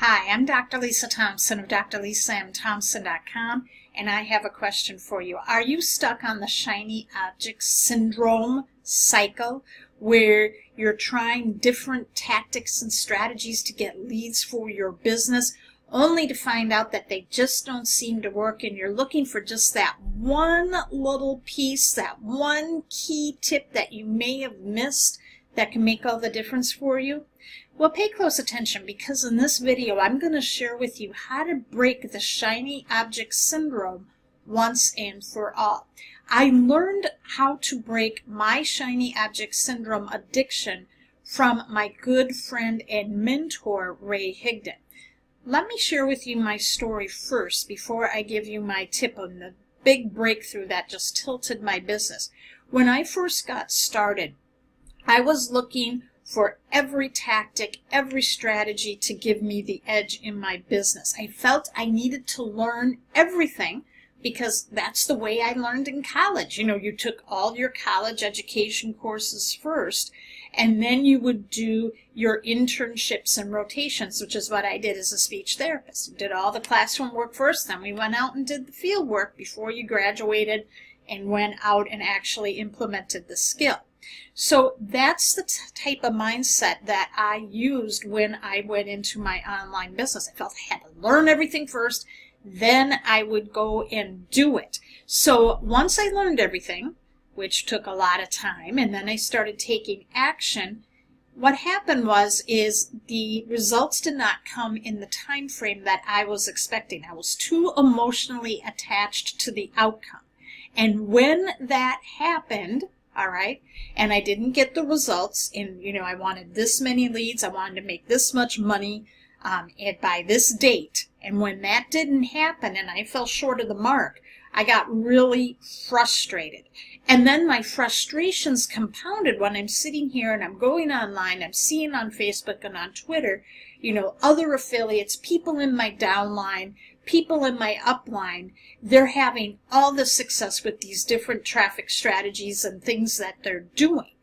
Hi, I'm Dr. Lisa Thompson of drlisamthompson.com, and I have a question for you. Are you stuck on the shiny object syndrome cycle where you're trying different tactics and strategies to get leads for your business only to find out that they just don't seem to work, and you're looking for just that one little piece, that one key tip that you may have missed that can make all the difference for you? Well, pay close attention, because in this video I'm going to share with you how to break the shiny object syndrome once and for all. I learned how to break my shiny object syndrome addiction from my good friend and mentor, Ray Higdon. Let me share with you my story first before I give you my tip on the big breakthrough that just tilted my business. When I first got started, I was looking for every tactic, every strategy to give me the edge in my business. I felt I needed to learn everything because that's the way I learned in college. You know, you took all your college education courses first, and then you would do your internships and rotations, which is what I did as a speech therapist. You did all the classroom work first, then we went out and did the field work before you graduated and went out and actually implemented the skill. So that's the type of mindset that I used when I went into my online business. I felt I had to learn everything first, then I would go and do it. So once I learned everything, which took a lot of time, and then I started taking action, what happened is the results did not come in the time frame that I was expecting. I was too emotionally attached to the outcome. And when that happened, all right, and I didn't get the results, and I wanted this many leads, I wanted to make this much money by this date, and when that didn't happen and I fell short of the mark, I got really frustrated. And then my frustrations compounded when I'm sitting here and I'm going online, I'm seeing on Facebook and on Twitter, other affiliates, people in my downline, people in my upline, they're having all the success with these different traffic strategies and things that they're doing.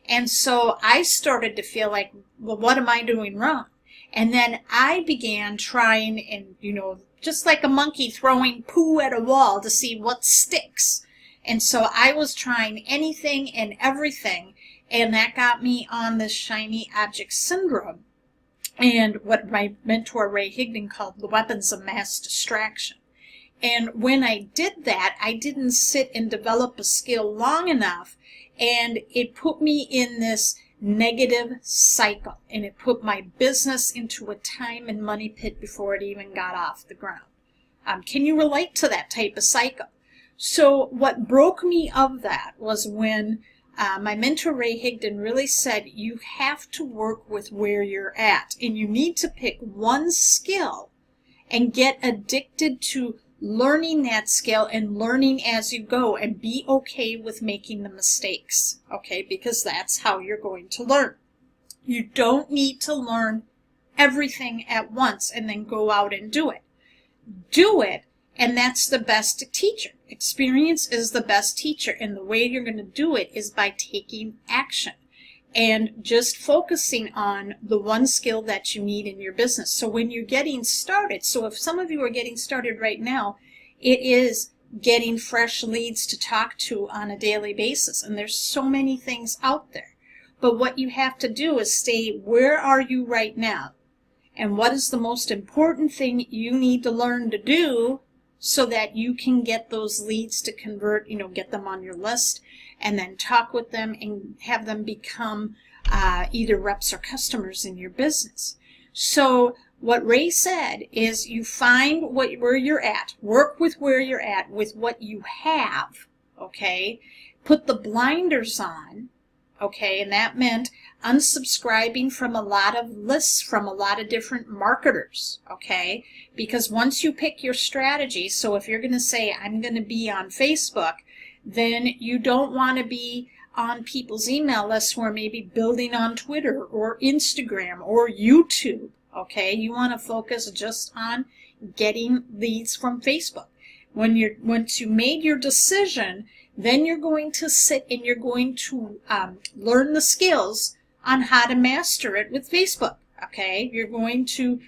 And so I started to feel like, well, what am I doing wrong? And then I began trying and, just like a monkey throwing poo at a wall to see what sticks. And so I was trying anything and everything, and that got me on this shiny object syndrome, and what my mentor Ray Higdon called the weapons of mass distraction. And when I did that, I didn't sit and develop a skill long enough, and it put me in this negative cycle, and it put my business into a time and money pit before it even got off the ground. Can you relate to that type of cycle? So what broke me of that was when my mentor Ray Higdon really said, you have to work with where you're at, and you need to pick one skill and get addicted to learning that skill and learning as you go, and be okay with making the mistakes, okay? Because that's how you're going to learn. You don't need to learn everything at once and then go out and do it. Do it, and that's the best teacher. Experience is the best teacher, and the way you're going to do it is by taking action and just focusing on the one skill that you need in your business. So when you're getting started, so if some of you are getting started right now, it is getting fresh leads to talk to on a daily basis, and there's so many things out there. But what you have to do is stay, where are you right now? And what is the most important thing you need to learn to do so that you can get those leads to convert, get them on your list, and then talk with them and have them become either reps or customers in your business. So what Ray said is, you find where you're at, work with where you're at with what you have, okay? Put the blinders on, okay? And that meant unsubscribing from a lot of lists from a lot of different marketers, okay? Because once you pick your strategy, so if you're going to say, I'm going to be on Facebook, then you don't want to be on people's email lists who are maybe building on Twitter or Instagram or YouTube, okay? You want to focus just on getting leads from Facebook. Once you made your decision, then you're going to sit and you're going to learn the skills on how to master it with Facebook. okay? You're going to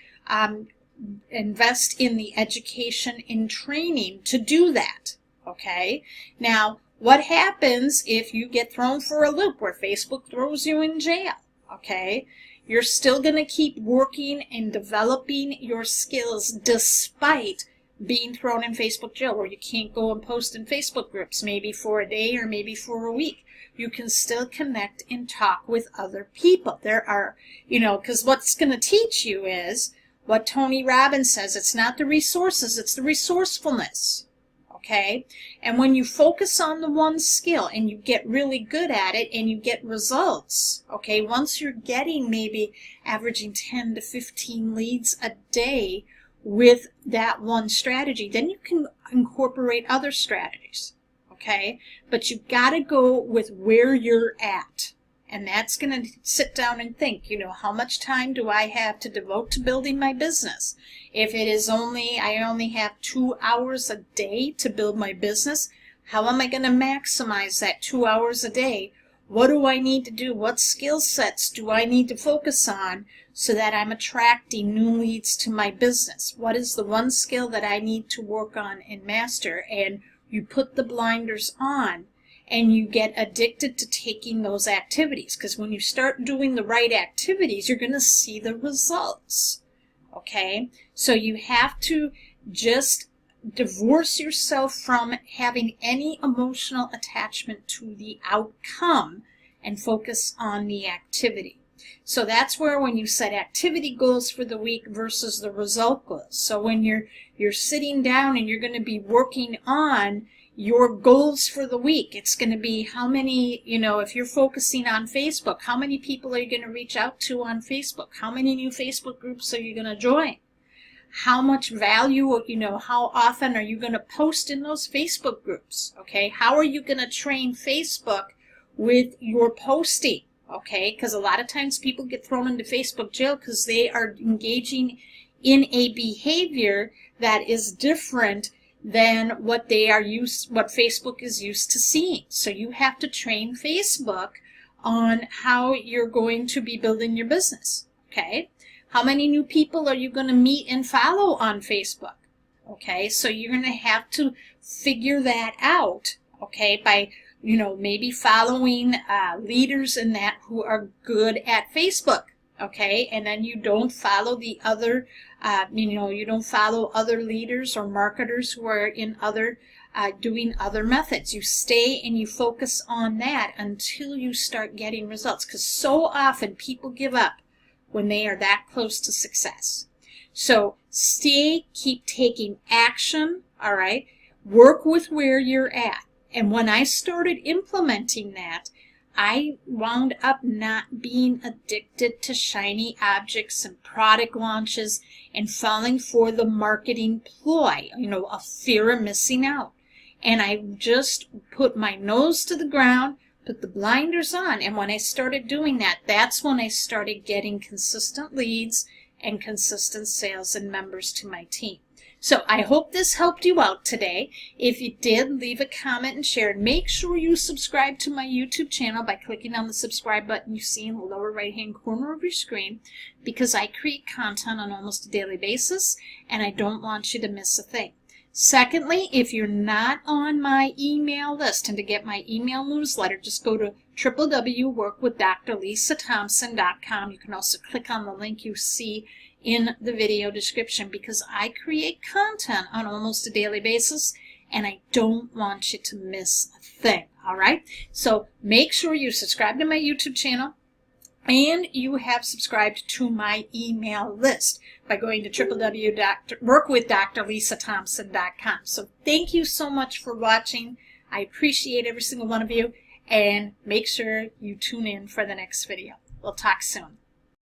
invest in the education and training to do that, okay? Now, what happens if you get thrown for a loop where Facebook throws you in jail, okay? You're still going to keep working and developing your skills despite being thrown in Facebook jail, where you can't go and post in Facebook groups, maybe for a day or maybe for a week. You can still connect and talk with other people. There are, because what's going to teach you is what Tony Robbins says, it's not the resources, it's the resourcefulness, okay? And when you focus on the one skill and you get really good at it and you get results, okay, once you're getting maybe averaging 10 to 15 leads a day with that one strategy, then you can incorporate other strategies, okay? But you've got to go with where you're at. And that's going to sit down and think, how much time do I have to devote to building my business? If it is I only have 2 hours a day to build my business, how am I going to maximize that 2 hours a day? What do I need to do? What skill sets do I need to focus on so that I'm attracting new leads to my business? What is the one skill that I need to work on and master? And you put the blinders on and you get addicted to taking those activities, because when you start doing the right activities, you're going to see the results, okay? So you have to just divorce yourself from having any emotional attachment to the outcome and focus on the activity. So that's where when you set activity goals for the week versus the result goals. So when you're sitting down and you're going to be working on your goals for the week, it's going to be how many, if you're focusing on Facebook, how many people are you going to reach out to on Facebook? How many new Facebook groups are you going to join? How much value, how often are you going to post in those Facebook groups? Okay, how are you going to train Facebook with your posting? Okay, because a lot of times people get thrown into Facebook jail because they are engaging in a behavior that is different than what Facebook is used to seeing. So you have to train Facebook on how you're going to be building your business. Okay, how many new people are you going to meet and follow on Facebook? Okay, so you're going to have to figure that out, okay, by maybe following leaders in that who are good at Facebook, okay, and then you don't follow the other, you don't follow other leaders or marketers who are in other, doing other methods. You stay and you focus on that until you start getting results, because so often people give up when they are that close to success. So keep taking action, all right, work with where you're at. And when I started implementing that, I wound up not being addicted to shiny objects and product launches and falling for the marketing ploy, a fear of missing out. And I just put my nose to the ground, put the blinders on. And when I started doing that, that's when I started getting consistent leads and consistent sales and members to my team. So I hope this helped you out today. If you did, leave a comment and share. Make sure you subscribe to my YouTube channel by clicking on the subscribe button you see in the lower right-hand corner of your screen, because I create content on almost a daily basis, and I don't want you to miss a thing. Secondly, if you're not on my email list, and to get my email newsletter, just go to www.workwithdrlisathompson.com. You can also click on the link you see in the video description, because I create content on almost a daily basis and I don't want you to miss a thing. All right, so make sure you subscribe to my YouTube channel and you have subscribed to my email list by going to www.workwithdrlisathompson.com. So thank you so much for watching. I appreciate every single one of you, and make sure you tune in for the next video. We'll talk soon.